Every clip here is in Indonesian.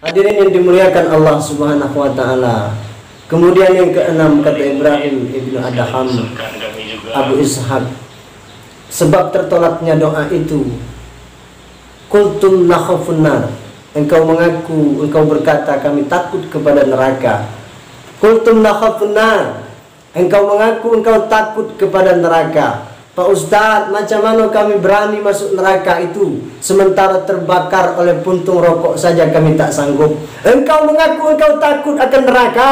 Hadirin yang dimuliakan Allah Subhanahu wa taala. Kemudian yang keenam, kata Ibrahim ibnu Adham Abu Ishaq, sebab tertolaknya doa itu, qultum nakhafun nar, engkau mengaku, engkau berkata kami takut kepada neraka. Qultum nakhafun nar, engkau mengaku engkau takut kepada neraka. Pak Ustadz, macam mana kami berani masuk neraka itu sementara terbakar oleh puntung rokok saja kami tak sanggup. Engkau mengaku engkau takut akan neraka.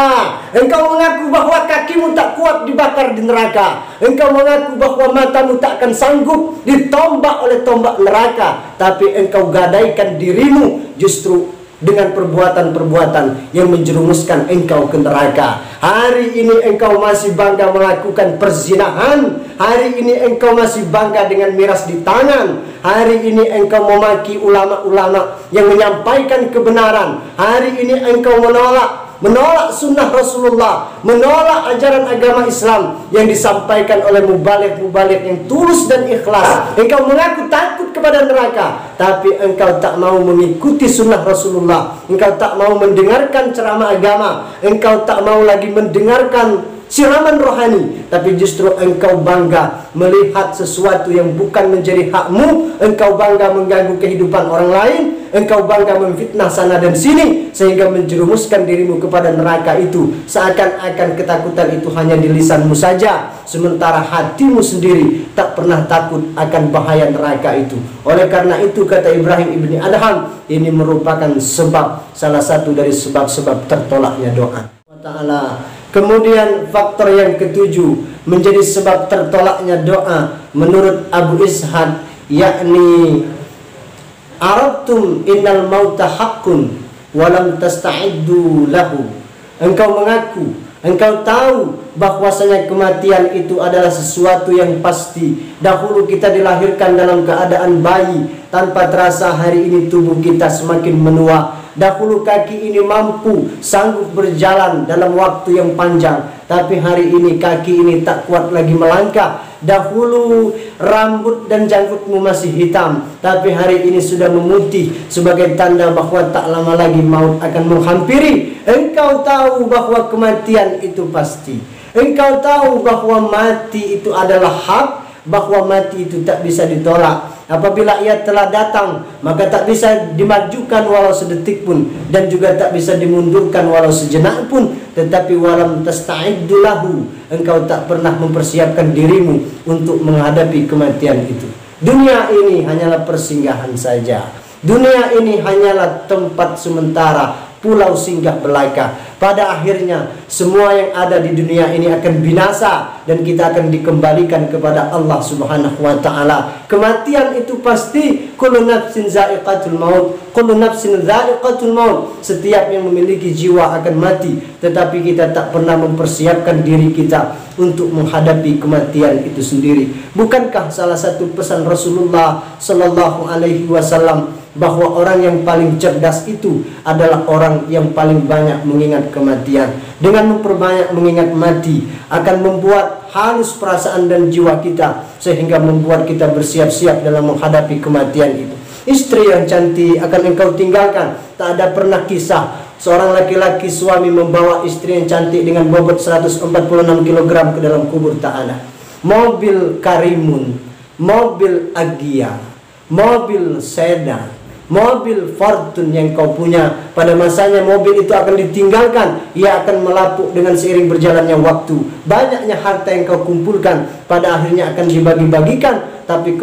Engkau mengaku bahwa kakimu tak kuat dibakar di neraka. Engkau mengaku bahwa matamu tak akan sanggup ditombak oleh tombak neraka. Tapi engkau gadaikan dirimu justru dengan perbuatan-perbuatan yang menjerumuskan engkau ke neraka. Hari ini engkau masih bangga melakukan perzinahan. Hari ini engkau masih bangga dengan miras di tangan. Hari ini engkau memaki ulama-ulama yang menyampaikan kebenaran. Hari ini engkau menolak sunnah Rasulullah, menolak ajaran agama Islam yang disampaikan oleh mubalik-mubalik yang tulus dan ikhlas. Engkau mengaku takut kepada neraka, tapi engkau tak mau mengikuti sunnah Rasulullah. Engkau tak mau mendengarkan ceramah agama. Engkau tak mau lagi mendengarkan siraman rohani, tapi justru engkau bangga melihat sesuatu yang bukan menjadi hakmu. Engkau bangga mengganggu kehidupan orang lain. Engkau bangga memfitnah sana dan sini sehingga menjerumuskan dirimu kepada neraka itu. Seakan-akan ketakutan itu hanya di lisanmu saja, sementara hatimu sendiri tak pernah takut akan bahaya neraka itu. Oleh karena itu, kata Ibrahim ibni Adham, ini merupakan sebab, salah satu dari sebab-sebab tertolaknya doa. Kemudian faktor yang ketujuh menjadi sebab tertolaknya doa menurut Abu Ishaq, yakni arabtum innal mauta haqqun walam tasta'iddu lahu. Engkau mengaku, engkau tahu bahwasanya kematian itu adalah sesuatu yang pasti. Dahulu kita dilahirkan dalam keadaan bayi, tanpa terasa hari ini tubuh kita semakin menua. Dahulu kaki ini mampu, sanggup berjalan dalam waktu yang panjang, tapi hari ini kaki ini tak kuat lagi melangkah. Dahulu rambut dan janggutmu masih hitam, tapi hari ini sudah memutih sebagai tanda bahwa tak lama lagi maut akan menghampiri. Engkau tahu bahwa kematian itu pasti. Engkau tahu bahwa mati itu adalah hak, bahwa mati itu tak bisa ditolak. Apabila ia telah datang, maka tak bisa dimajukan walau sedetik pun, dan juga tak bisa dimundurkan walau sejenak pun. Tetapi walam tasta'iddu lahu, engkau tak pernah mempersiapkan dirimu untuk menghadapi kematian itu. Dunia ini hanyalah persinggahan saja. Dunia ini hanyalah tempat sementara, pulau singgah belaka. Pada akhirnya semua yang ada di dunia ini akan binasa dan kita akan dikembalikan kepada Allah Subhanahu wa taala. Kematian itu pasti. Kullu nafsin za'iqatul maut. Kullu nafsin za'iqatul maut. Setiap yang memiliki jiwa akan mati, tetapi kita tak pernah mempersiapkan diri kita untuk menghadapi kematian itu sendiri. Bukankah salah satu pesan Rasulullah sallallahu alaihi wasallam bahwa orang yang paling cerdas itu adalah orang yang paling banyak mengingat kematian. Dengan memperbanyak mengingat mati akan membuat halus perasaan dan jiwa kita, sehingga membuat kita bersiap-siap dalam menghadapi kematian itu. Istri yang cantik akan engkau tinggalkan. Tak ada pernah kisah seorang laki-laki suami membawa istri yang cantik dengan bobot 146 kg ke dalam kubur, tak ada. Mobil Karimun, mobil Agia, mobil sedan, mobil Fortune yang kau punya, pada masanya mobil itu akan ditinggalkan. Ia akan melapuk dengan seiring berjalannya waktu. Banyaknya harta yang kau kumpulkan pada akhirnya akan dibagi-bagikan, tapi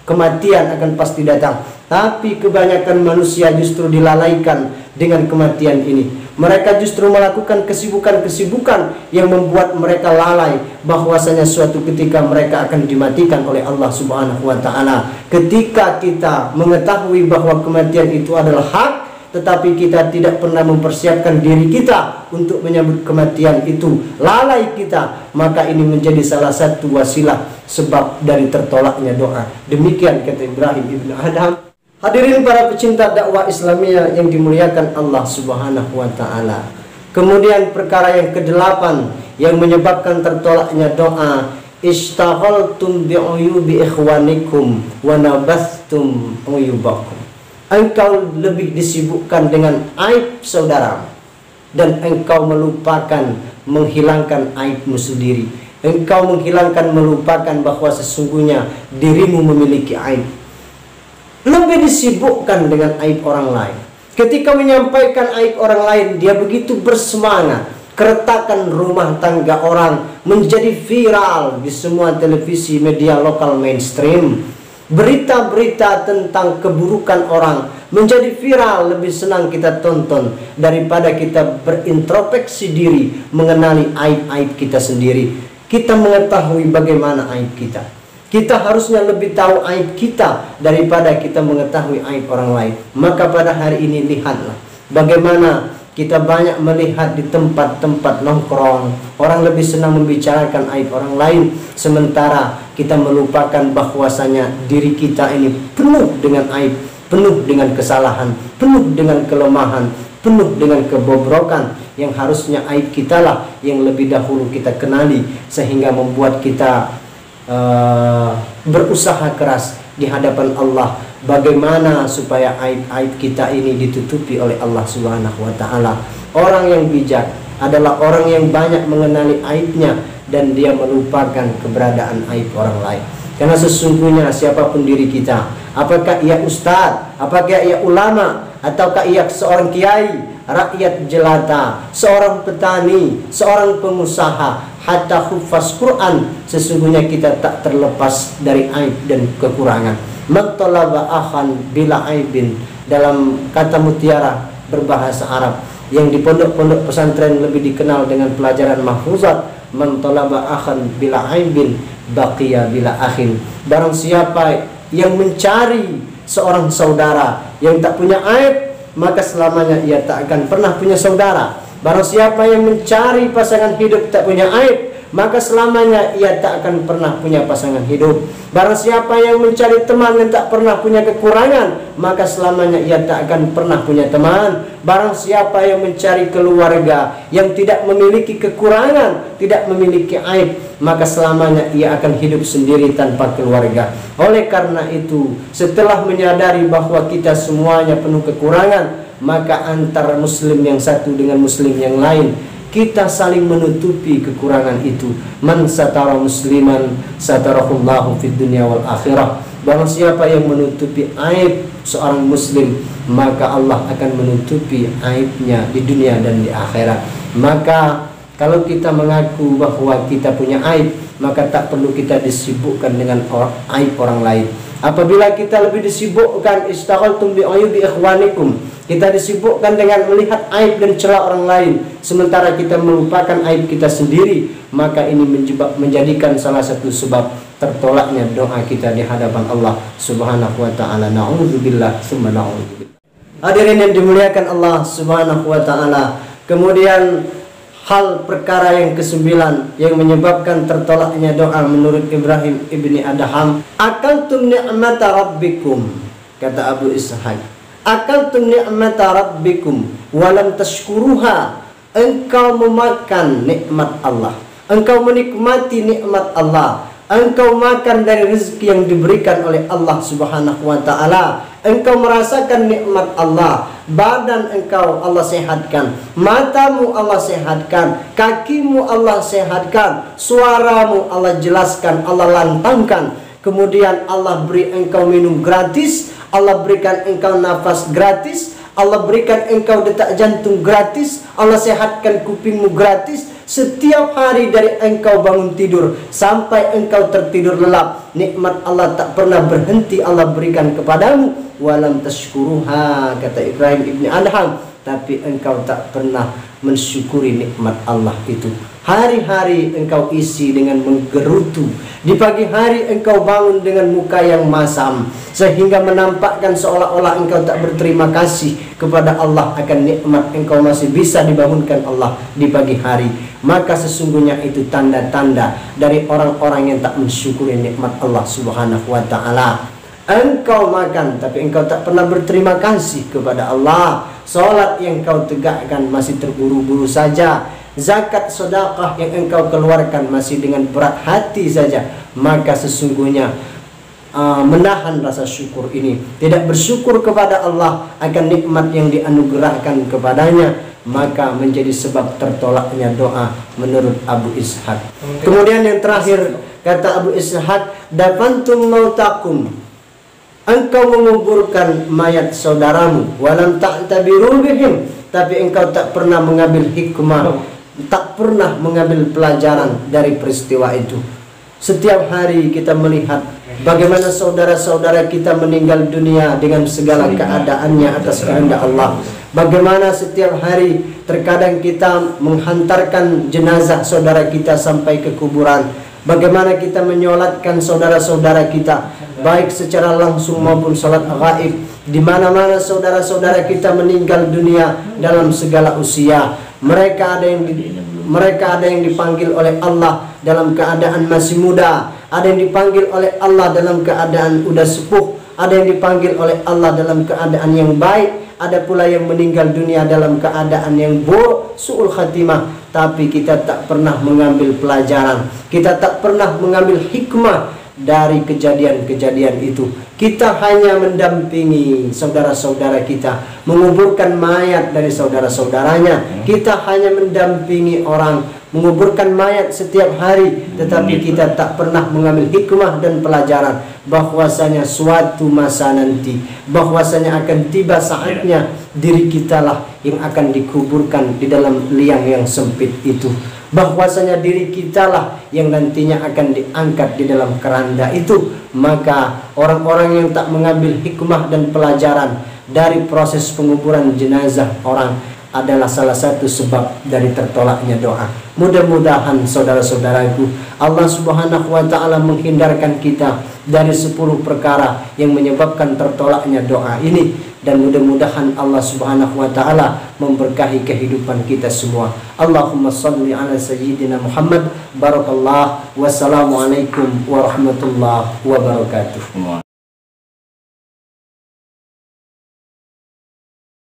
kematian akan pasti datang. Tapi kebanyakan manusia justru dilalaikan dengan kematian ini. Mereka justru melakukan kesibukan-kesibukan yang membuat mereka lalai bahwasanya suatu ketika mereka akan dimatikan oleh Allah Subhanahu wa taala. Ketika kita mengetahui bahwa kematian itu adalah hak, tetapi kita tidak pernah mempersiapkan diri kita untuk menyambut kematian itu, lalai kita, maka ini menjadi salah satu wasilah sebab dari tertolaknya doa. Demikian kata Ibrahim ibn Adham. Hadirin para pecinta dakwah Islamiyah yang dimuliakan Allah Subhanahu wa taala. Kemudian perkara yang kedelapan yang menyebabkan tertolaknya doa, ishtaghaltum bi'uyubi ikhwanikum wa nabathtum uyubakum. engkau lebih disibukkan dengan aib saudara, dan engkau melupakan menghilangkan aibmu sendiri. Engkau melupakan bahwa sesungguhnya dirimu memiliki aib. Lebih disibukkan dengan aib orang lain. Ketika menyampaikan aib orang lain, dia begitu bersemangat. Keretakan rumah tangga orang menjadi viral di semua televisi media lokal mainstream. Berita-berita tentang keburukan orang menjadi viral, lebih senang kita tonton daripada kita berintrospeksi diri, mengenali aib-aib kita sendiri. Kita mengetahui bagaimana aib kita. Kita harusnya lebih tahu aib kita daripada kita mengetahui aib orang lain. Maka pada hari ini lihatlah bagaimana kita banyak melihat di tempat-tempat nongkrong, orang lebih senang membicarakan aib orang lain, sementara kita melupakan bahwasanya diri kita ini penuh dengan aib, penuh dengan kesalahan, penuh dengan kelemahan, penuh dengan kebobrokan, yang harusnya aib kita lah yang lebih dahulu kita kenali, sehingga membuat kita berusaha keras di hadapan Allah bagaimana supaya aib-aib kita ini ditutupi oleh Allah Subhanahu wa taala. Orang yang bijak adalah orang yang banyak mengenali aibnya dan dia melupakan keberadaan aib orang lain. Karena sesungguhnya siapapun diri kita, apakah ia ustadz, apakah ia ulama, ataukah ia seorang kiai, rakyat jelata, seorang petani, seorang pengusaha, hatta hufaz Quran, sesungguhnya kita tak terlepas dari aib dan kekurangan. Man talaba akhan bila aibin, dalam kata mutiara berbahasa Arab yang di pondok-pondok pesantren lebih dikenal dengan pelajaran mahfuzat, man talaba akhan bila aibin baqiya bila akhin. Barang siapa yang mencari seorang saudara yang tak punya aib, maka selamanya ia tak akan pernah punya saudara. Barang siapa yang mencari pasangan hidup tak punya aib, maka selamanya ia tak akan pernah punya pasangan hidup. Barang siapa yang mencari teman yang tak pernah punya kekurangan, maka selamanya ia tak akan pernah punya teman. Barang siapa yang mencari keluarga yang tidak memiliki kekurangan, tidak memiliki aib, maka selamanya ia akan hidup sendiri tanpa keluarga. Oleh karena itu, setelah menyadari bahwa kita semuanya penuh kekurangan, maka antara muslim yang satu dengan muslim yang lain, kita saling menutupi kekurangan itu. Man satara musliman satarahullahu fid dunya wal akhirah. Barang siapa yang menutupi aib seorang muslim, maka Allah akan menutupi aibnya di dunia dan di akhirat. Maka kalau kita mengaku bahwa kita punya aib, maka tak perlu kita disibukkan dengan aib orang lain. Apabila kita lebih disibukkan istaghaltum bi ayubi ikhwanikum, kita disibukkan dengan melihat aib dan celah orang lain, sementara kita melupakan aib kita sendiri, maka ini menjadikan salah satu sebab tertolaknya doa kita di hadapan Allah Subhanahu wa taala. Na'udzubillah tsumma na'udzubillah. Hadirin yang dimuliakan Allah Subhanahu wa taala, kemudian hal perkara yang kesembilan yang menyebabkan tertolaknya doa menurut Ibrahim ibni Adham, akaltum ni'mata rabbikum, kata Abu Ishaq, akaltum ni'mata rabbikum walam tashkuruha, engkau memakan nikmat Allah, engkau menikmati nikmat Allah, engkau makan dari rezeki yang diberikan oleh Allah Subhanahu wa taala, engkau merasakan nikmat Allah, badan engkau Allah sehatkan, matamu Allah sehatkan, kakimu Allah sehatkan, suaramu Allah jelaskan, Allah lantangkan, kemudian Allah beri engkau minum gratis, Allah berikan engkau nafas gratis, Allah berikan engkau detak jantung gratis, Allah sehatkan kupingmu gratis. Setiap hari dari engkau bangun tidur sampai engkau tertidur lelap, nikmat Allah tak pernah berhenti Allah berikan kepadamu. Walam tashkuruha, kata Ibrahim ibni Adham, tapi engkau tak pernah mensyukuri nikmat Allah itu. Hari-hari engkau isi dengan menggerutu, di pagi hari engkau bangun dengan muka yang masam, sehingga menampakkan seolah-olah engkau tak berterima kasih kepada Allah akan nikmat engkau masih bisa dibangunkan Allah di pagi hari. Maka sesungguhnya itu tanda-tanda dari orang-orang yang tak mensyukuri nikmat Allah Subhanahu wa taala. Engkau makan tapi engkau tak pernah berterima kasih kepada Allah. Salat yang engkau tegakkan masih terburu-buru saja. Zakat sedekah yang engkau keluarkan masih dengan berat hati saja. Maka sesungguhnya menahan rasa syukur ini, tidak bersyukur kepada Allah akan nikmat yang dianugerahkan kepadanya, maka menjadi sebab tertolaknya doa menurut Abu Ishaq. Kemudian yang terakhir, kata Abu Ishaq, dafantum mautakum, engkau menguburkan mayat saudaramu, walam ta'tabiru bihim, tapi engkau tak pernah mengambil hikmah, tak pernah mengambil pelajaran dari peristiwa itu. Setiap hari kita melihat bagaimana saudara-saudara kita meninggal dunia dengan segala keadaannya atas kehendak Allah. Bagaimana setiap hari terkadang kita menghantarkan jenazah saudara kita sampai ke kuburan. Bagaimana kita menyolatkan saudara-saudara kita, baik secara langsung maupun salat gaib. Di mana-mana saudara-saudara kita meninggal dunia dalam segala usia. Mereka ada yang dipanggil oleh Allah dalam keadaan masih muda, ada yang dipanggil oleh Allah dalam keadaan udah sepuh, ada yang dipanggil oleh Allah dalam keadaan yang baik, ada pula yang meninggal dunia dalam keadaan yang buruk, su'ul khatimah. Tapi kita tak pernah mengambil pelajaran, kita tak pernah mengambil hikmah dari kejadian-kejadian itu. Kita hanya mendampingi saudara-saudara kita, menguburkan mayat dari saudara-saudaranya. Kita hanya mendampingi orang menguburkan mayat setiap hari, tetapi kita tak pernah mengambil hikmah dan pelajaran bahwasanya suatu masa nanti, bahwasanya akan tiba saatnya diri kitalah yang akan dikuburkan di dalam liang yang sempit itu, bahwasanya diri kitalah yang nantinya akan diangkat di dalam keranda itu. Maka orang-orang yang tak mengambil hikmah dan pelajaran dari proses penguburan jenazah orang adalah salah satu sebab dari tertolaknya doa. Mudah-mudahan saudara-saudaraku, Allah Subhanahu wa ta'ala menghindarkan kita dari 10 perkara yang menyebabkan tertolaknya doa ini, dan mudah-mudahan Allah Subhanahu wa ta'ala memberkahi kehidupan kita semua. Allahumma salli ala sayyidina Muhammad. Barakallah. Wassalamualaikum warahmatullahi wabarakatuh.